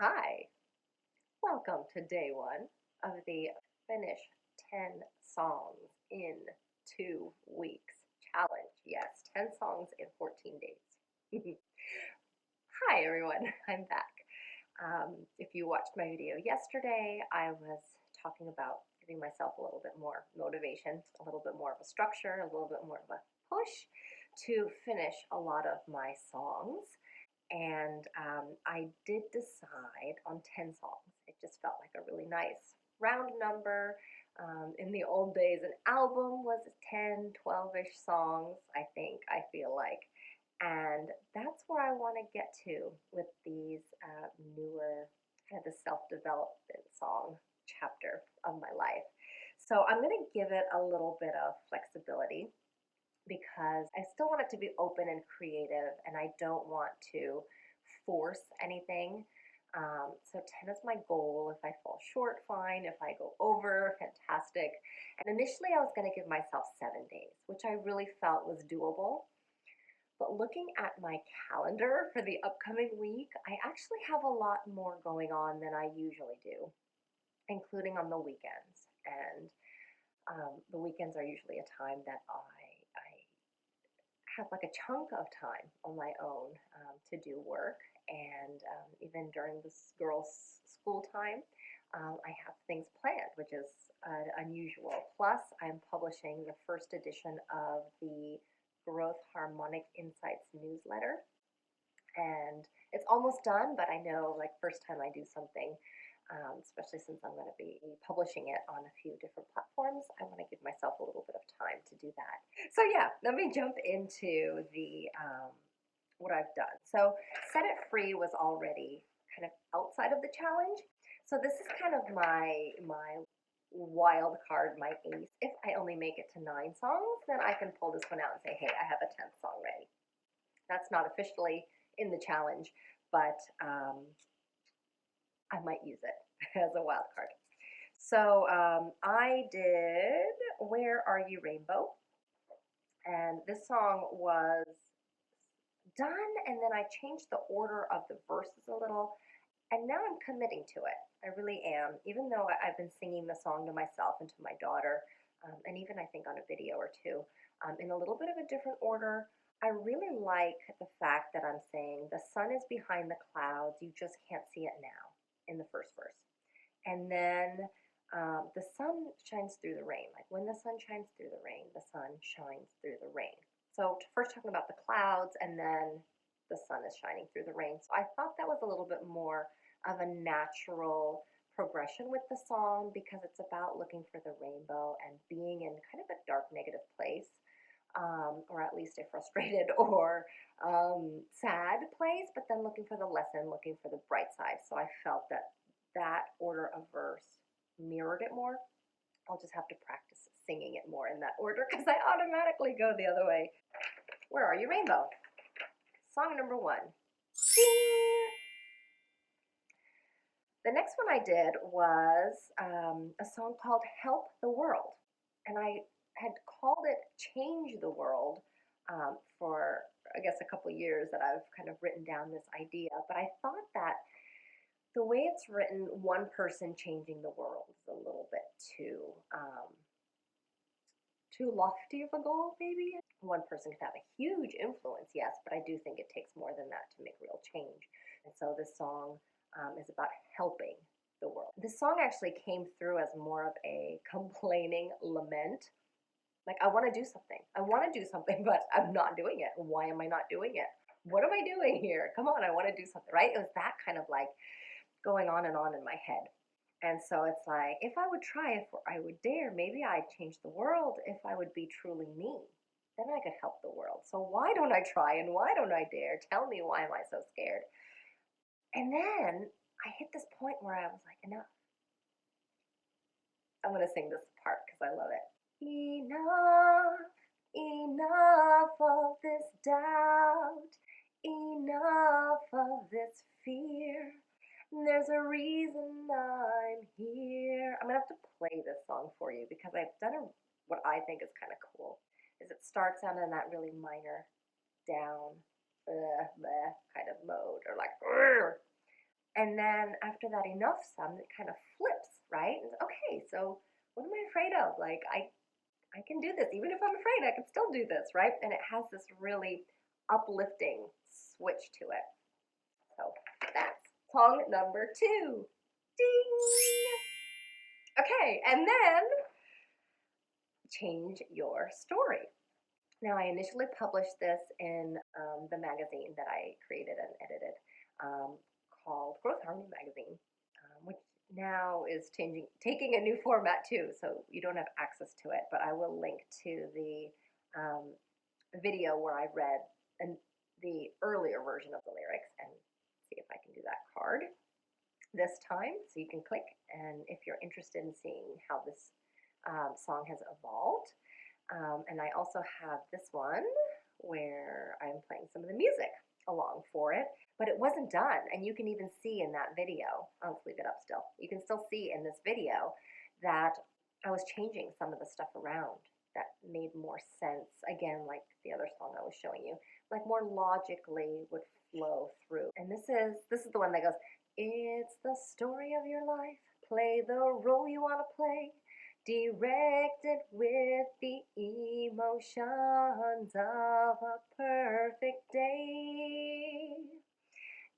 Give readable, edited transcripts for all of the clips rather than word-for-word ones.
Hi, welcome to day one of the Finish 10 Songs in 2 weeks challenge. Yes, 10 songs in 14 days. Hi everyone, I'm back. If you watched my video yesterday, I was talking about giving myself a little bit more motivation, a little bit more of a structure, a little bit more of a push to finish a lot of my songs. And I did decide on 10 songs. It just felt like a really nice round number. In the old days, an album was 10, 12-ish songs, I feel like. And that's where I want to get to with these newer, kind of the self-development song chapter of my life. So I'm going to give it a little bit of flexibility because I still want it to be open and creative, and I don't want to force anything. So 10 is my goal. If I fall short, fine. If I go over, fantastic. And initially I was going to give myself 7 days, which I really felt was doable. But looking at my calendar for the upcoming week, I actually have a lot more going on than I usually do, including on the weekends. And the weekends are usually a time that I have like a chunk of time on my own to do work, and even during this girls' school time, I have things planned, which is unusual. Plus, I'm publishing the first edition of the Growth Harmonic Insights newsletter, and it's almost done, but I know like first time I do something, especially since I'm going to be publishing it on a few different platforms, I want to give myself a little bit of time to do that. So yeah, let me jump into the what I've done. So Set It Free was already kind of outside of the challenge. So this is kind of my wild card, my ace. If I only make it to 9 songs, then I can pull this one out and say, hey, I have a 10th song ready. That's not officially in the challenge, but I might use it as a wild card. So I did Where Are You Rainbow? And this song was done, and then I changed the order of the verses a little, and now I'm committing to it. I really am, even though I've been singing the song to myself and to my daughter, and even I think on a video or two, in a little bit of a different order. I really like the fact that I'm saying the sun is behind the clouds, you just can't see it now, in the first verse. And then the sun shines through the rain. Like when the sun shines through the rain, the sun shines through the rain. So first talking about the clouds, and then the sun is shining through the rain. So I thought that was a little bit more of a natural progression with the song, because it's about looking for the rainbow and being in kind of a dark, negative place, or at least a frustrated or sad place, but then looking for the lesson, looking for the bright side. So I felt that that order of verse mirrored it more. I'll just have to practice singing it more in that order, because I automatically go the other way. Where Are You Rainbow? Song number 1. Ding! The next one I did was a song called Help the World. And I had called it Change the World for, I guess, a couple years that I've kind of written down this idea. But I thought that the way it's written, one person changing the world, is a little bit too lofty of a goal, maybe. One person can have a huge influence, yes, but I do think it takes more than that to make real change. And so this song is about helping the world. This song actually came through as more of a complaining lament. Like, I want to do something. I want to do something, but I'm not doing it. Why am I not doing it? What am I doing here? Come on, I want to do something, right? It was that kind of like going on in my head. And so it's like, if I would try, if I would dare, maybe I'd change the world if I would be truly me. Then I could help the world. So why don't I try, and why don't I dare? Tell me, why am I so scared? And then I hit this point where I was like, enough. I'm going to sing this part because I love it. Enough, enough of this doubt, enough of this fear. There's a reason I'm here. I'm going to have to play this song for you, because I've done what I think is kind of cool. Is it starts out in that really minor down kind of mode, or like, And then after that enough sum, it kind of flips, right? And, okay, so what am I afraid of? Like, I can do this. Even if I'm afraid, I can still do this, right? And it has this really uplifting switch to it. So that's song number 2. Ding! Okay, and then change your story. Now, I initially published this in the magazine that I created and edited um, called Growth Harmony Magazine, which now is taking a new format too, so you don't have access to it, but I will link to the video where I read the earlier version of the lyrics and see if I can do that card this time. So you can click, and if you're interested in seeing how this song has evolved. And I also have this one where I'm playing some of the music along for it, but it wasn't done. And you can even see in that video, I'll leave it up still. You can still see in this video that I was changing some of the stuff around that made more sense. Again, like the other song I was showing you, like more logically would flow through. And this is the one that goes, it's the story of your life. Play the role you want to play. Direct it with the emotions of a perfect day.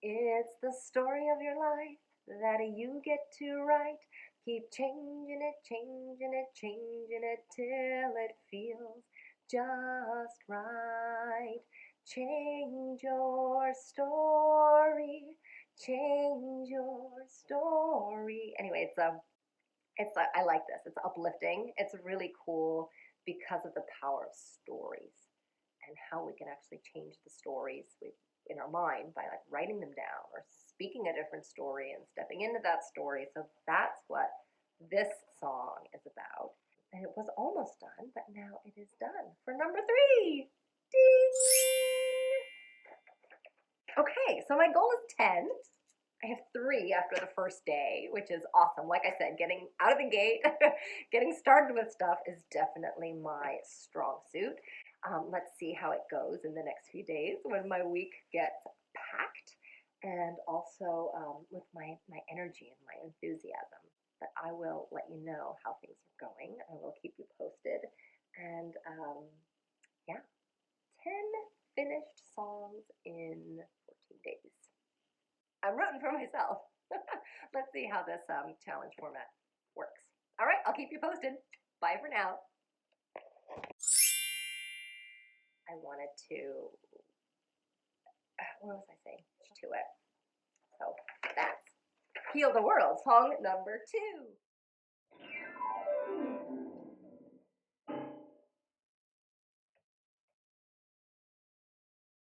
It's the story of your life that you get to write. Keep changing it, changing it, changing it till it feels just right. Change your story, change your story. Anyway, I like this. It's uplifting. It's really cool because of the power of stories and how we can actually change the stories in our mind by like writing them down or speaking a different story and stepping into that story. So that's what this song is about. And it was almost done, but now it is done for number 3. Ding! Okay, so my goal is 10. I have 3 after the first day, which is awesome. Like I said, getting out of the gate, getting started with stuff is definitely my strong suit. Let's see how it goes in the next few days when my week gets packed, and also with my energy and my enthusiasm. But I will let you know how things are going. I will keep you posted. And yeah, 10 finished songs in 14 days. I'm rooting for myself. Let's see how this challenge format works. All right, I'll keep you posted. Bye for now. I wanted to, what was I saying? To it. So that's Heal the World, song number 2.